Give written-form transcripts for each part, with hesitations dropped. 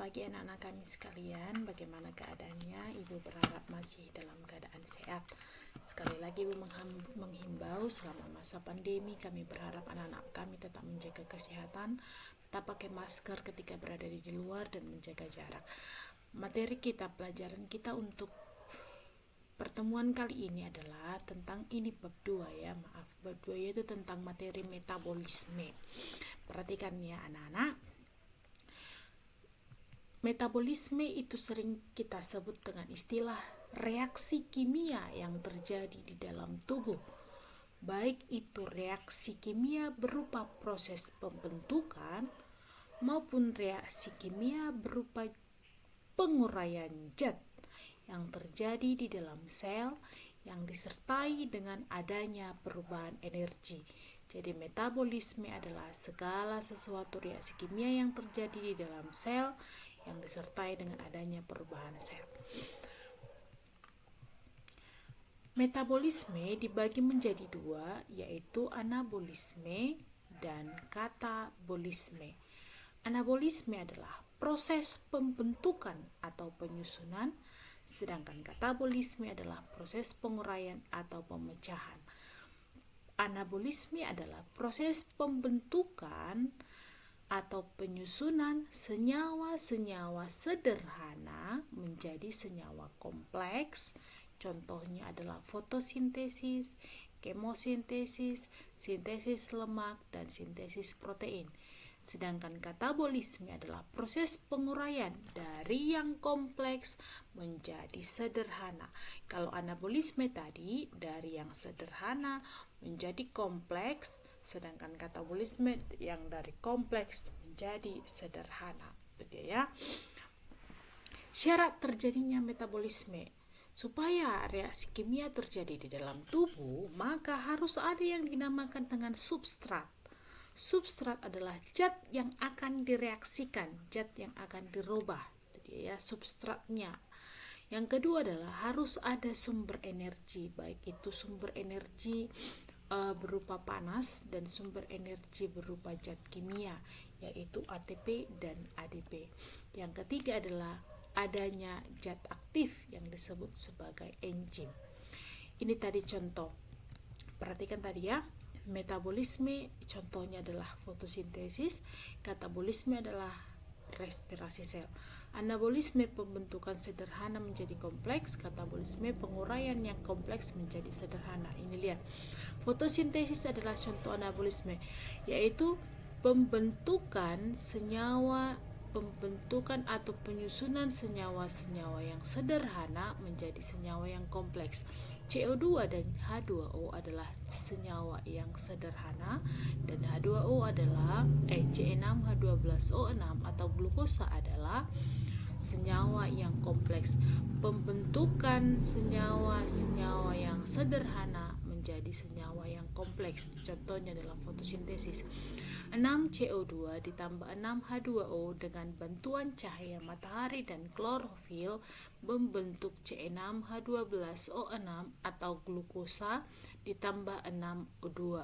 pagi anak-anak kami sekalian, bagaimana keadaannya? Ibu berharap masih dalam keadaan sehat. Sekali lagi Ibu menghimbau selama masa pandemi, kami berharap anak-anak kami tetap menjaga kesehatan, tetap pakai masker ketika berada di luar dan menjaga jarak. Materi kita, pelajaran kita untuk pertemuan kali ini adalah tentang bab 2 ya, bab 2 yaitu tentang materi metabolisme. Perhatikan ya anak-anak. Metabolisme itu sering kita sebut dengan istilah reaksi kimia yang terjadi di dalam tubuh. Baik itu reaksi kimia berupa proses pembentukan maupun reaksi kimia berupa penguraian zat yang terjadi di dalam sel yang disertai dengan adanya perubahan energi. Jadi metabolisme adalah segala sesuatu reaksi kimia yang terjadi di dalam sel yang disertai dengan adanya perubahan sel. Metabolisme dibagi menjadi dua, yaitu anabolisme dan katabolisme. Anabolisme adalah proses pembentukan atau penyusunan, sedangkan katabolisme adalah proses penguraian atau pemecahan. Anabolisme adalah proses pembentukan atau penyusunan senyawa-senyawa sederhana menjadi senyawa kompleks. Contohnya adalah fotosintesis, kemosintesis, sintesis lemak, dan sintesis protein. Sedangkan katabolisme adalah proses penguraian dari yang kompleks menjadi sederhana. Kalau anabolisme tadi dari yang sederhana menjadi kompleks, sedangkan katabolisme yang dari kompleks menjadi sederhana. Itu ya. Syarat terjadinya metabolisme. Supaya reaksi kimia terjadi di dalam tubuh, maka harus ada yang dinamakan dengan substrat. Substrat adalah zat yang akan direaksikan, zat yang akan dirubah. Jadi ya, substratnya. Yang kedua adalah harus ada sumber energi, baik itu sumber energi berupa panas dan sumber energi berupa zat kimia, yaitu ATP dan ADP. Yang ketiga adalah adanya zat aktif yang disebut sebagai enzim. Ini tadi contoh. Perhatikan tadi ya. Metabolisme contohnya adalah fotosintesis, katabolisme adalah respirasi sel. Anabolisme pembentukan sederhana menjadi kompleks, katabolisme penguraian yang kompleks menjadi sederhana. Ini lihat. Fotosintesis adalah contoh anabolisme, yaitu pembentukan atau penyusunan senyawa-senyawa yang sederhana menjadi senyawa yang kompleks. CO2 dan H2O adalah senyawa yang sederhana dan H2O adalah C6H12O6 atau glukosa adalah senyawa yang kompleks. Pembentukan senyawa-senyawa yang sederhana menjadi senyawa yang kompleks. Contohnya dalam fotosintesis. 6CO2 ditambah 6H2O dengan bantuan cahaya matahari dan klorofil membentuk C6H12O6 atau glukosa ditambah 6O2.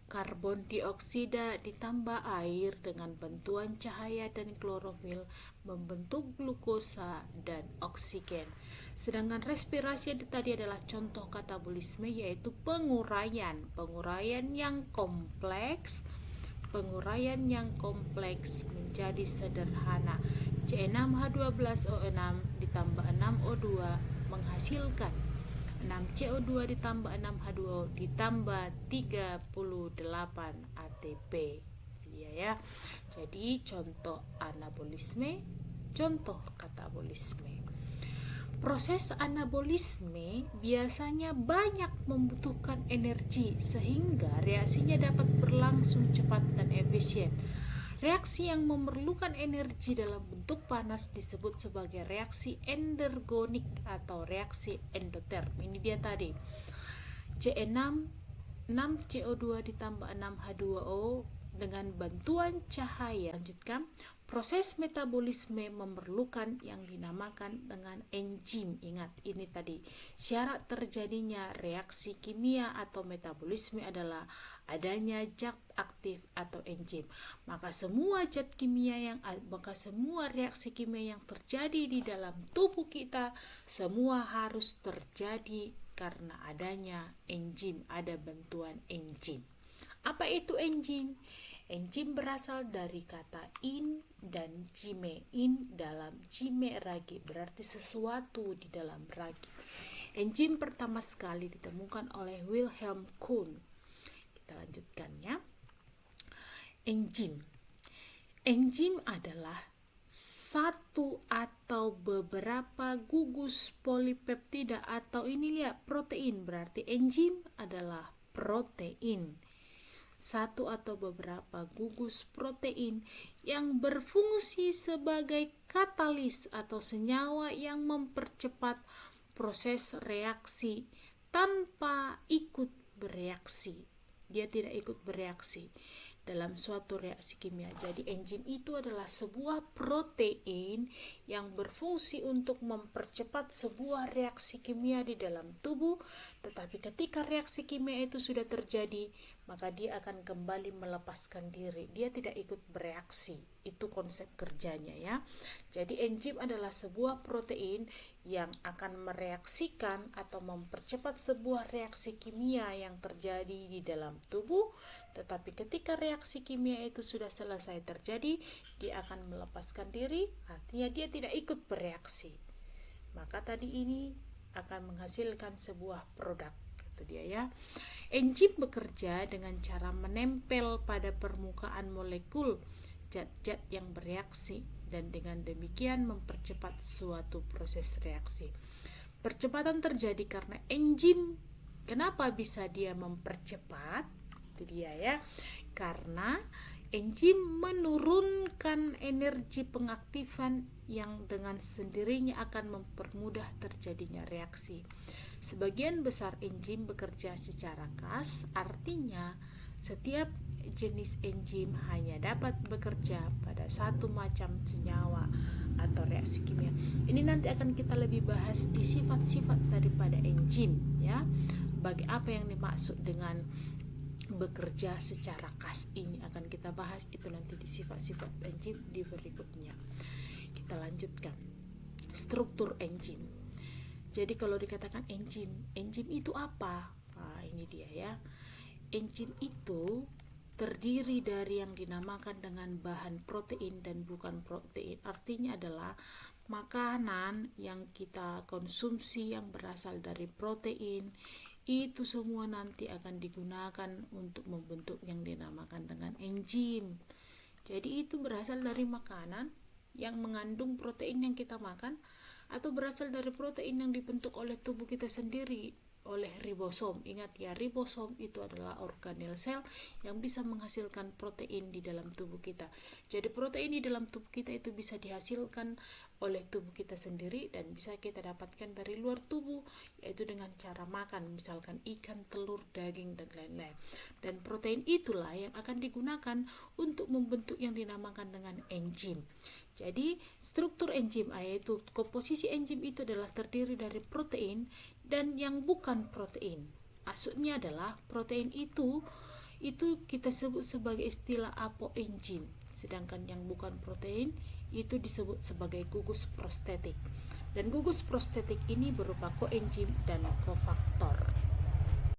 Karbon dioksida ditambah air dengan bantuan cahaya dan klorofil membentuk glukosa dan oksigen. Sedangkan respirasi tadi adalah contoh katabolisme, yaitu penguraian yang kompleks menjadi sederhana. C6H12O6 ditambah 6O2 menghasilkan 6CO2 ditambah 6H2O ditambah 38 ATP. Ya. Jadi contoh anabolisme, contoh katabolisme. Proses anabolisme biasanya banyak membutuhkan energi sehingga reaksinya dapat berlangsung cepat dan efisien. Reaksi yang memerlukan energi dalam bentuk panas disebut sebagai reaksi endergonik atau reaksi endoterm. Ini dia tadi. C6CO2 ditambah 6H2O dengan bantuan cahaya. Lanjutkan. Proses metabolisme memerlukan yang dinamakan dengan enzim. Ingat, ini tadi. Syarat terjadinya reaksi kimia atau metabolisme adalah adanya zat aktif atau enzim. Maka semua reaksi kimia yang terjadi di dalam tubuh kita semua harus terjadi karena adanya enzim, ada bantuan enzim. Apa itu enzim? Enzim berasal dari kata in dan jime. In dalam jime ragi, berarti sesuatu di dalam ragi. Enzim pertama sekali ditemukan oleh Wilhelm Kuhn. Kita lanjutkan ya. Enzim adalah satu atau beberapa gugus polipeptida atau ini lihat protein, berarti enzim adalah protein. Satu atau beberapa gugus protein yang berfungsi sebagai katalis atau senyawa yang mempercepat proses reaksi tanpa ikut bereaksi. Dia tidak ikut bereaksi dalam suatu reaksi kimia. Jadi enzim itu adalah sebuah protein yang berfungsi untuk mempercepat sebuah reaksi kimia di dalam tubuh, tetapi ketika reaksi kimia itu sudah terjadi, maka dia akan kembali melepaskan diri. Dia tidak ikut bereaksi. Itu konsep kerjanya ya. Jadi enzim adalah sebuah protein yang akan mereaksikan atau mempercepat sebuah reaksi kimia yang terjadi di dalam tubuh, tetapi ketika reaksi kimia itu sudah selesai terjadi, dia akan melepaskan diri, artinya dia tidak ikut bereaksi. Maka tadi ini akan menghasilkan sebuah produk. Itu dia ya. Enzim bekerja dengan cara menempel pada permukaan molekul zat-zat yang bereaksi dan dengan demikian mempercepat suatu proses reaksi. Percepatan terjadi karena enzim. Kenapa bisa dia mempercepat? Itu dia ya. Karena enzim menurunkan energi pengaktifan yang dengan sendirinya akan mempermudah terjadinya reaksi. Sebagian besar enzim bekerja secara khas, artinya setiap jenis enzim hanya dapat bekerja pada satu macam senyawa atau reaksi kimia. Ini nanti akan kita lebih bahas di sifat-sifat daripada enzim ya. Bagi apa yang dimaksud dengan bekerja secara khas ini akan kita bahas itu nanti di sifat-sifat enzim di berikutnya. Kita lanjutkan. Struktur enzim. Jadi kalau dikatakan enzim itu apa? Nah, ini dia ya. Enzim itu terdiri dari yang dinamakan dengan bahan protein dan bukan protein. Artinya adalah makanan yang kita konsumsi yang berasal dari protein itu semua nanti akan digunakan untuk membentuk yang dinamakan dengan enzim. Jadi itu berasal dari makanan yang mengandung protein yang kita makan atau berasal dari protein yang dibentuk oleh tubuh kita sendiri oleh ribosom. Ingat ya, ribosom itu adalah organel sel yang bisa menghasilkan protein di dalam tubuh kita. Jadi protein di dalam tubuh kita itu bisa dihasilkan oleh tubuh kita sendiri dan bisa kita dapatkan dari luar tubuh, yaitu dengan cara makan, misalkan ikan, telur, daging, dan lain-lain. Dan protein itulah yang akan digunakan untuk membentuk yang dinamakan dengan enzim. Jadi struktur enzim, yaitu komposisi enzim itu adalah terdiri dari protein dan yang bukan protein. Maksudnya adalah protein itu kita sebut sebagai istilah apoenzim, sedangkan yang bukan protein itu disebut sebagai gugus prostetik. Dan gugus prostetik ini berupa koenzim dan kofaktor.